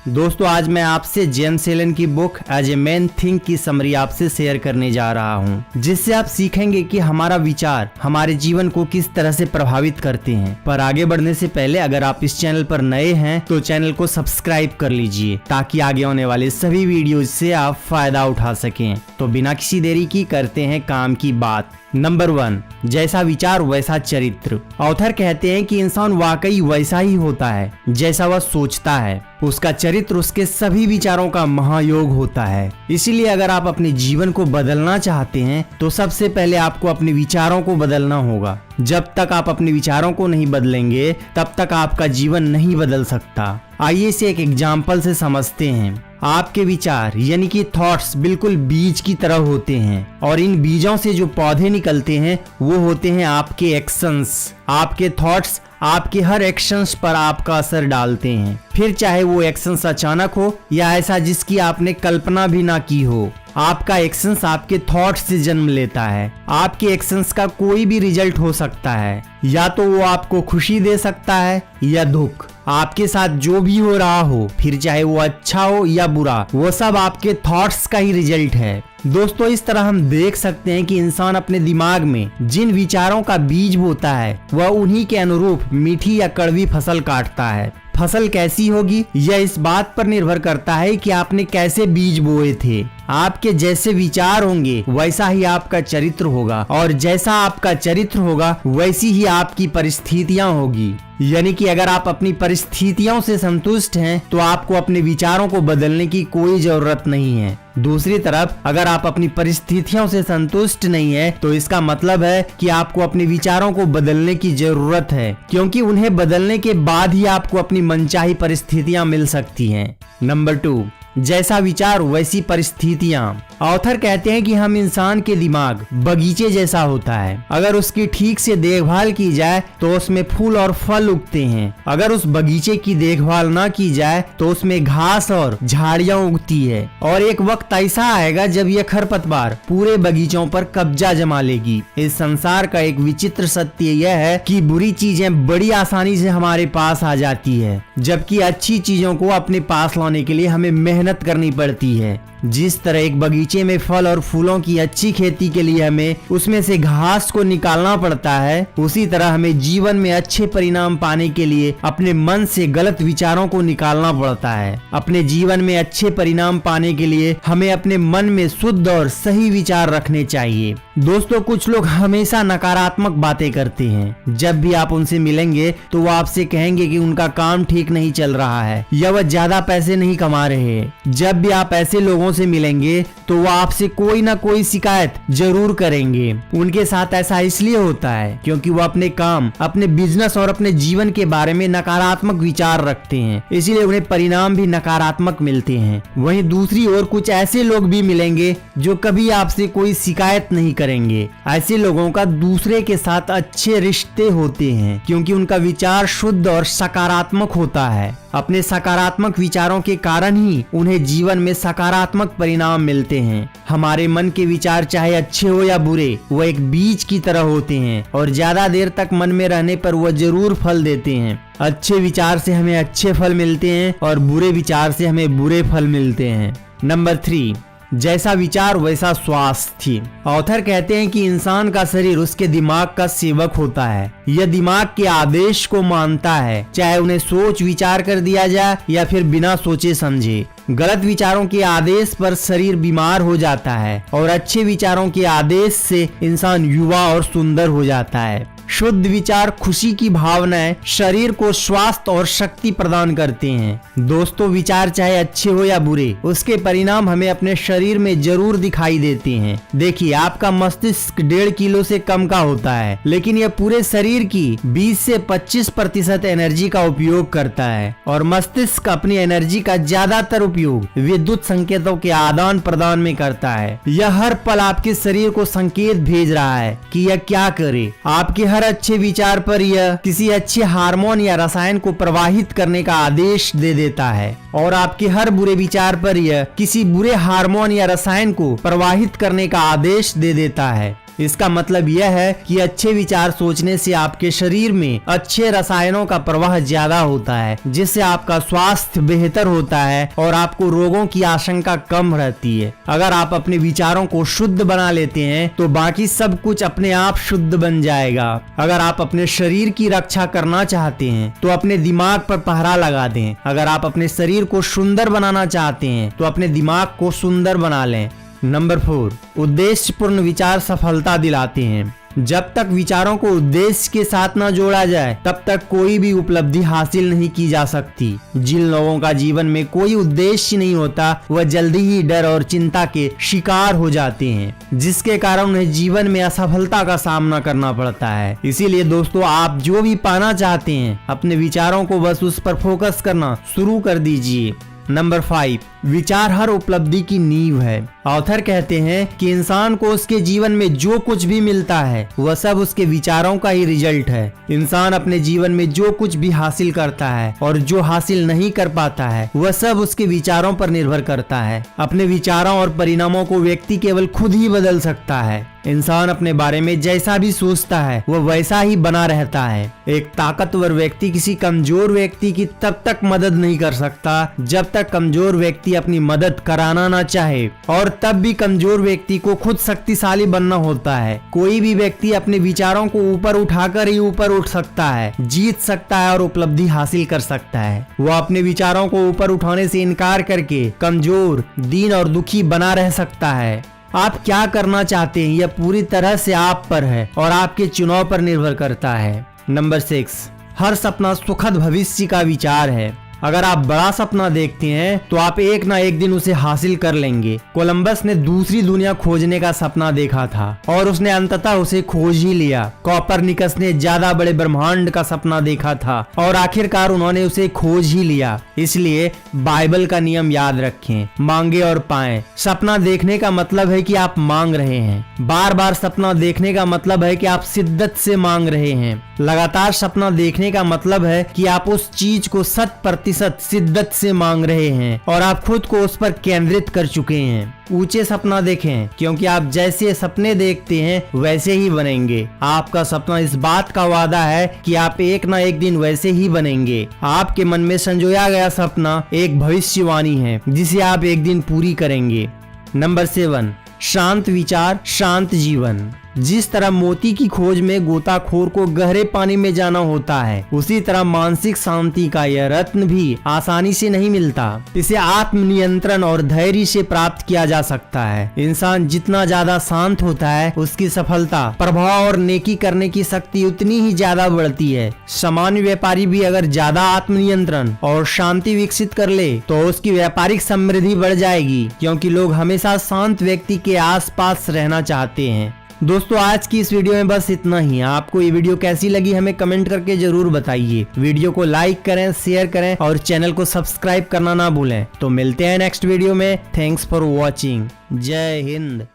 दोस्तों आज मैं आपसे जेम्स एलन की book As a Man Think की समरी आपसे शेयर करने जा रहा हूं, जिससे आप सीखेंगे कि हमारा विचार हमारे जीवन को किस तरह से प्रभावित करते हैं। पर आगे बढ़ने से पहले अगर आप इस चैनल पर नए हैं तो चैनल को सब्सक्राइब कर लीजिए ताकि आगे आने वाले सभी वीडियोज से आप फायदा उठा सकें। तो बिना किसी देरी की करते हैं काम की बात। नंबर 1, जैसा विचार वैसा चरित्र। ऑथर कहते हैं कि इंसान वाकई वैसा ही होता है जैसा वह सोचता है। उसका चरित्र उसके सभी विचारों का महायोग होता है। इसीलिए अगर आप अपने जीवन को बदलना चाहते हैं तो सबसे पहले आपको अपने विचारों को बदलना होगा। जब तक आप अपने विचारों को नहीं बदलेंगे तब तक आपका जीवन नहीं बदल सकता। आइए इसे एक एग्जाम्पल से समझते हैं। आपके विचार यानी कि थॉट्स बिल्कुल बीज की तरह होते हैं और इन बीजों से जो पौधे निकलते हैं वो होते हैं आपके एक्शंस। आपके थॉट्स आपके हर एक्शंस पर आपका असर डालते हैं, फिर चाहे वो एक्शंस अचानक हो या ऐसा जिसकी आपने कल्पना भी ना की हो। आपका एक्शंस आपके थॉट्स से जन्म लेता है। आपके एक्शंस का कोई भी रिजल्ट हो सकता है, या तो वो आपको खुशी दे सकता है या दुख। आपके साथ जो भी हो रहा हो, फिर चाहे वो अच्छा हो या बुरा, वो सब आपके थॉट्स का ही रिजल्ट है। दोस्तों इस तरह हम देख सकते हैं कि इंसान अपने दिमाग में जिन विचारों का बीज बोता है वह उन्हीं के अनुरूप मीठी या कड़वी फसल काटता है। फसल कैसी होगी यह इस बात पर निर्भर करता है कि आपने कैसे बीज बोए थे। आपके जैसे विचार होंगे वैसा ही आपका चरित्र होगा, और जैसा आपका चरित्र होगा वैसी ही आपकी परिस्थितियां होगी। यानी कि अगर आप अपनी परिस्थितियों से संतुष्ट हैं तो आपको अपने विचारों को बदलने की कोई जरूरत नहीं है। दूसरी तरफ अगर आप अपनी परिस्थितियों से संतुष्ट नहीं है तो इसका मतलब है कि आपको अपने विचारों को बदलने की जरूरत है, क्योंकि उन्हें बदलने के बाद ही आपको अपनी मनचाही परिस्थितियां मिल सकती हैं। नंबर 2, जैसा विचार वैसी परिस्थितियां। ऑथर कहते हैं कि हम इंसान के दिमाग बगीचे जैसा होता है। अगर उसकी ठीक से देखभाल की जाए तो उसमें फूल और फल उगते हैं। अगर उस बगीचे की देखभाल ना की जाए तो उसमें घास और झाड़ियां उगती है, और एक वक्त ऐसा आएगा जब यह खरपतवार पूरे बगीचों पर कब्जा जमा लेगी। इस संसार का एक विचित्र सत्य यह है कि बुरी चीजें बड़ी आसानी से हमारे पास आ जाती है, जबकि अच्छी चीजों को अपने पास लाने के लिए हमें मेहनत करनी पड़ती है। जिस तरह एक बगीचे में फल और फूलों की अच्छी खेती के लिए हमें उसमें से घास को निकालना पड़ता है, उसी तरह हमें जीवन में अच्छे परिणाम पाने के लिए अपने मन से गलत विचारों को निकालना पड़ता है। अपने जीवन में अच्छे परिणाम पाने के लिए हमें अपने मन में शुद्ध और सही विचार रखने चाहिए। दोस्तों कुछ लोग हमेशा नकारात्मक बातें करते हैं। जब भी आप उनसे मिलेंगे तो वो आपसे कहेंगे कि उनका काम ठीक नहीं चल रहा है या वह ज्यादा पैसे नहीं कमा रहे हैं। जब भी आप ऐसे लोगों से मिलेंगे तो वो आपसे कोई ना कोई शिकायत जरूर करेंगे। उनके साथ ऐसा इसलिए होता है क्योंकि वो अपने काम, अपने बिजनेस और अपने जीवन के बारे में नकारात्मक विचार रखते हैं, इसीलिए उन्हें परिणाम भी नकारात्मक मिलते हैं। वहीं दूसरी ओर कुछ ऐसे लोग भी मिलेंगे जो कभी आपसे कोई शिकायत नहीं करेंगे। ऐसे लोगों का दूसरे के साथ अच्छे रिश्ते होते हैं क्योंकि उनका विचार शुद्ध और सकारात्मक होता है। अपने सकारात्मक विचारों के कारण ही उन्हें जीवन में सकारात्मक परिणाम मिलते हैं। हमारे मन के विचार चाहे अच्छे हो या बुरे, वो एक बीज की तरह होते हैं और ज्यादा देर तक मन में रहने पर वह जरूर फल देते हैं। अच्छे विचार से हमें अच्छे फल मिलते हैं और बुरे विचार से हमें बुरे फल मिलते हैं। नंबर 3, जैसा विचार वैसा स्वास्थ्य। ऑथर कहते हैं कि इंसान का शरीर उसके दिमाग का सेवक होता है। यह दिमाग के आदेश को मानता है, चाहे उन्हें सोच विचार कर दिया जाए या फिर बिना सोचे समझे। गलत विचारों के आदेश पर शरीर बीमार हो जाता है और अच्छे विचारों के आदेश से इंसान युवा और सुंदर हो जाता है। शुद्ध विचार खुशी की भावनाएं शरीर को स्वास्थ्य और शक्ति प्रदान करते हैं। दोस्तों विचार चाहे अच्छे हो या बुरे, उसके परिणाम हमें अपने शरीर में जरूर दिखाई देते हैं। देखिए आपका मस्तिष्क 1.5 किलो से कम का होता है, लेकिन यह पूरे शरीर की 20 से 25% एनर्जी का उपयोग करता है, और मस्तिष्क अपनी एनर्जी का ज्यादातर उपयोग विद्युत संकेतों के आदान प्रदान में करता है। यह हर पल आपके शरीर को संकेत भेज रहा है कि यह क्या करे। आपके हर अच्छे विचार पर यह किसी अच्छे हार्मोन या रसायन को प्रवाहित करने का आदेश दे देता है, और आपके हर बुरे विचार पर यह किसी बुरे हार्मोन या रसायन को प्रवाहित करने का आदेश दे देता है। इसका मतलब यह है कि अच्छे विचार सोचने से आपके शरीर में अच्छे रसायनों का प्रवाह ज्यादा होता है, जिससे आपका स्वास्थ्य बेहतर होता है और आपको रोगों की आशंका कम रहती है। अगर आप अपने विचारों को शुद्ध बना लेते हैं तो बाकी सब कुछ अपने आप शुद्ध बन जाएगा। अगर आप अपने शरीर की रक्षा करना चाहते हैं तो अपने दिमाग पर पहरा लगा दें। अगर आप अपने शरीर को सुंदर बनाना चाहते हैं तो अपने दिमाग को सुंदर बना लें। नंबर 4, उद्देश्यपूर्ण विचार सफलता दिलाते हैं। जब तक विचारों को उद्देश्य के साथ न जोड़ा जाए तब तक कोई भी उपलब्धि हासिल नहीं की जा सकती। जिन लोगों का जीवन में कोई उद्देश्य नहीं होता वह जल्दी ही डर और चिंता के शिकार हो जाते हैं, जिसके कारण उन्हें जीवन में असफलता का सामना करना पड़ता है। इसीलिए दोस्तों, आप जो भी पाना चाहते हैं अपने विचारों को बस उस पर फोकस करना शुरू कर दीजिए। नंबर 5, विचार हर उपलब्धि की नींव है। ऑथर कहते हैं कि इंसान को उसके जीवन में जो कुछ भी मिलता है वह सब उसके विचारों का ही रिजल्ट है। इंसान अपने जीवन में जो कुछ भी हासिल करता है और जो हासिल नहीं कर पाता है वह सब उसके विचारों पर निर्भर करता है। अपने विचारों और परिणामों को व्यक्ति केवल खुद ही बदल सकता है। इंसान अपने बारे में जैसा भी सोचता है वह वैसा ही बना रहता है। एक ताकतवर व्यक्ति किसी कमजोर व्यक्ति की तब तक मदद नहीं कर सकता जब तक कमजोर व्यक्ति अपनी मदद कराना ना चाहे, और तब भी कमजोर व्यक्ति को खुद शक्तिशाली बनना होता है। कोई भी व्यक्ति अपने विचारों को ऊपर उठाकर ही ऊपर उठ सकता है, जीत सकता है और उपलब्धि हासिल कर सकता है। वह अपने विचारों को ऊपर उठाने से इनकार करके कमजोर, दीन और दुखी बना रह सकता है। आप क्या करना चाहते हैं यह पूरी तरह से आप पर है और आपके चुनाव पर निर्भर करता है। नंबर 6, हर सपना सुखद भविष्य का विचार है। अगर आप बड़ा सपना देखते हैं तो आप एक ना एक दिन उसे हासिल कर लेंगे। कोलंबस ने दूसरी दुनिया खोजने का सपना देखा था और उसने अंततः उसे खोज ही लिया। कोपरनिकस ने ज्यादा बड़े ब्रह्मांड का सपना देखा था और आखिरकार उन्होंने उसे खोज ही लिया। इसलिए बाइबल का नियम याद रखें, मांगे और पाएं। सपना देखने का मतलब है कि आप मांग रहे हैं। बार बार सपना देखने का मतलब है कि आप शिद्दत से मांग रहे हैं। लगातार सपना देखने का मतलब है कि आप उस चीज को 100% शिद्दत से मांग रहे हैं और आप खुद को उस पर केंद्रित कर चुके हैं। ऊंचे सपना देखें, क्योंकि आप जैसे सपने देखते हैं वैसे ही बनेंगे। आपका सपना इस बात का वादा है कि आप एक ना एक दिन वैसे ही बनेंगे। आपके मन में संजोया गया सपना एक भविष्यवाणी है जिसे आप एक दिन पूरी करेंगे। नंबर 7, शांत विचार शांत जीवन। जिस तरह मोती की खोज में गोताखोर को गहरे पानी में जाना होता है, उसी तरह मानसिक शांति का यह रत्न भी आसानी से नहीं मिलता। इसे आत्मनियंत्रण और धैर्य से प्राप्त किया जा सकता है। इंसान जितना ज्यादा शांत होता है उसकी सफलता, प्रभाव और नेकी करने की शक्ति उतनी ही ज्यादा बढ़ती है। सामान्य व्यापारी भी अगर ज्यादा आत्मनियंत्रण और शांति विकसित कर ले तो उसकी व्यापारिक समृद्धि बढ़ जाएगी, क्योंकि लोग हमेशा शांत व्यक्ति के आसपास रहना चाहते हैं। दोस्तों, आज की इस वीडियो में बस इतना ही। आपको ये वीडियो कैसी लगी हमें कमेंट करके जरूर बताइए। वीडियो को लाइक करें, शेयर करें और चैनल को सब्सक्राइब करना ना भूलें। तो मिलते हैं नेक्स्ट वीडियो में। Thanks for watching. जय हिंद।